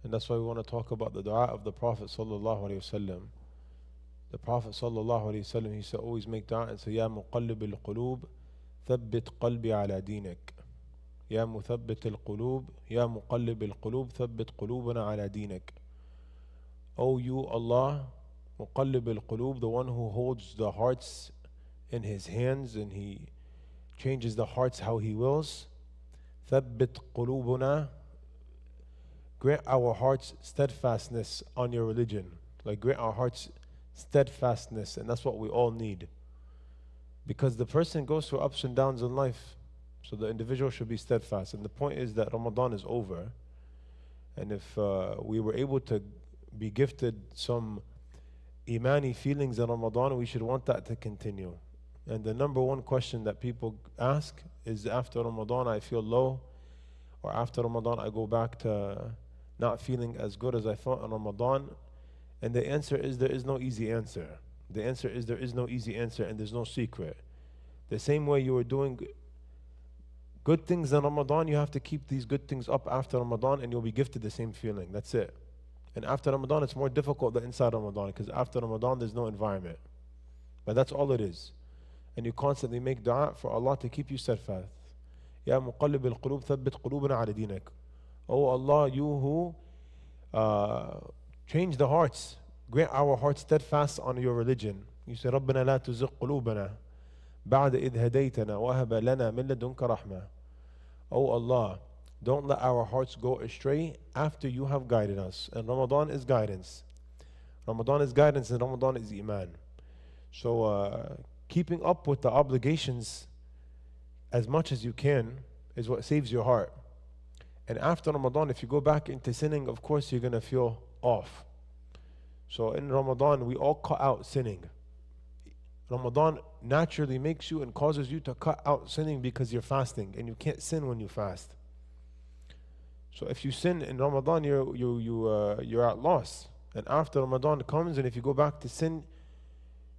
And that's why we want to talk about the dua of the Prophet sallallahu alaihi wasallam. The Prophet sallallahu alaihi wasallam, he said, always make dua and say, Ya muqallib al-qulub, thabbit qalbi ala dinak. Ya muthabbit al-qulub, Ya muqallib al-qulub, thabbit qulubana ala dinak. O you Allah, muqallib al-qulub, the one who holds the hearts in his hands and he changes the hearts how he wills. Thabbit qulubuna, grant our hearts steadfastness on your religion. Like grant our hearts steadfastness, and that's what we all need. Because the person goes through ups and downs in life, so the individual should be steadfast. And the point is that Ramadan is over, and if we were able to be gifted some imani feelings in Ramadan, we should want that to continue. And the number one question that people ask is, after Ramadan I feel low, or after Ramadan I go back to not feeling as good as I thought in Ramadan. And the answer is, there is no easy answer. The answer is, there is no easy answer, and there's no secret. The same way you were doing good things in Ramadan, you have to keep these good things up after Ramadan, and you'll be gifted the same feeling. That's it. And after Ramadan it's more difficult than inside Ramadan, because after Ramadan there's no environment. But that's all it is. And you constantly make dua for Allah to keep you steadfast. Ya muqallib al-qulub, thabbit qulubana ala dinak. Oh Allah, you who change the hearts, grant our hearts steadfast on your religion. You say, رَبَّنَا لَا تُزِغْ قُلُوبَنَا بَعْدَ إِذْ هَدَيْتَنَا وَهَبَ لَنَا مِن لَدُنْكَ رَحْمَةً. Oh Allah, don't let our hearts go astray after you have guided us. And Ramadan is guidance. Ramadan is guidance, and Ramadan is iman. So keeping up with the obligations as much as you can is what saves your heart. And after Ramadan, if you go back into sinning, of course you're going to feel off. So in Ramadan, we all cut out sinning. Ramadan naturally makes you and causes you to cut out sinning because you're fasting, and you can't sin when you fast. So if you sin in Ramadan, you're at loss. And after Ramadan comes, and if you go back to sin,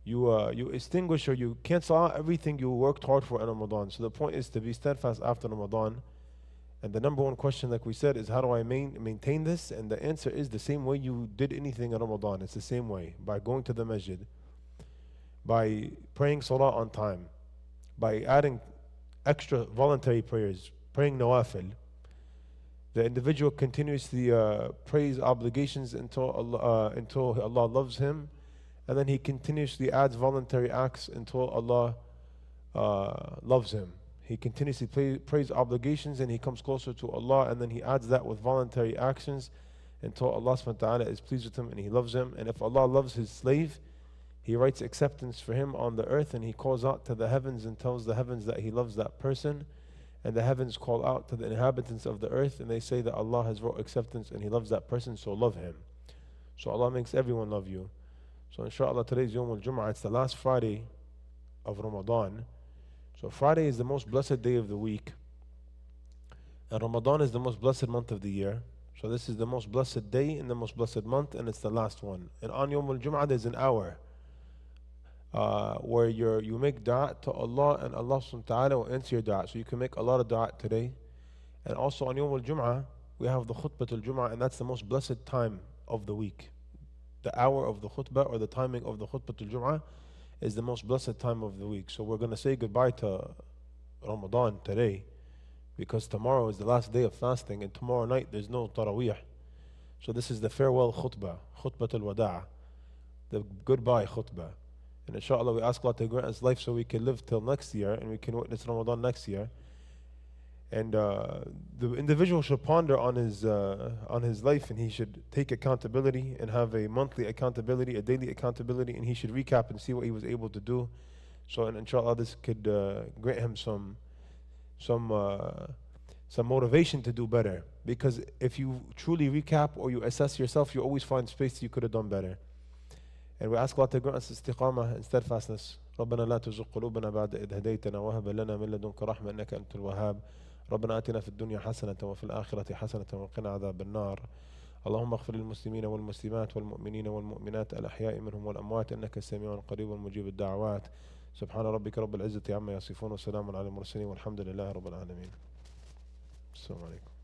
you extinguish or you cancel out everything you worked hard for in Ramadan. So the point is to be steadfast after Ramadan. And the number one question, like we said, is how do I maintain this? And the answer is the same way you did anything in Ramadan. It's the same way. By going to the masjid, by praying salah on time, by adding extra voluntary prayers, praying nawafil. The individual continuously prays obligations until Allah loves him. And then he continuously adds voluntary acts until Allah loves him. He continuously prays obligations, and he comes closer to Allah, and then he adds that with voluntary actions until Allah subhanahu wa ta'ala is pleased with him and he loves him. And if Allah loves his slave, he writes acceptance for him on the earth, and he calls out to the heavens and tells the heavens that he loves that person. And the heavens call out to the inhabitants of the earth, and they say that Allah has wrote acceptance and he loves that person, so love him. So Allah makes everyone love you. So inshallah, today's Yawm al-Jum'ah, it's the last Friday of Ramadan. So Friday is the most blessed day of the week, and Ramadan is the most blessed month of the year. So this is the most blessed day in the most blessed month, and it's the last one. And on Yawm al-Jum'ah there's an hour where you make dua to Allah, and Allah subhanahu wa ta'ala will answer your dua. So you can make a lot of dua today. And also on Yawm al-Jum'ah we have the khutbah al-Jum'ah, and that's the most blessed time of the week. The hour of the khutbah, or the timing of the khutbah al-Jum'ah, is the most blessed time of the week. So we're going to say goodbye to Ramadan today, because tomorrow is the last day of fasting, and tomorrow night there's no Taraweeh. So this is the farewell khutbah, khutbah al-Wada', the goodbye khutbah. And inshallah we ask Allah to grant us life so we can live till next year, and we can witness Ramadan next year. And the individual should ponder on his life, and he should take accountability and have a monthly accountability, a daily accountability, and he should recap and see what he was able to do. So, and inshallah, this could grant him some motivation to do better. Because if you truly recap or you assess yourself, you always find space you could have done better. And we ask Allah to grant us istiqamah and steadfastness. ربنا لا تزغ قلوبنا بعد إذ هديتنا وهب لنا من لدنك رحمة إنك أنت الوهاب. ربنا آتنا في الدنيا حسنة وفي الآخرة حسنة وقنا عذاب النار. اللهم اغفر للمسلمين والمسلمات والمؤمنين والمؤمنات الأحياء منهم والأموات إنك سميع قريب مجيب الدعوات. سبحان ربك رب العزة عما يصفون وسلام على المرسلين والحمد لله رب العالمين. السلام عليكم.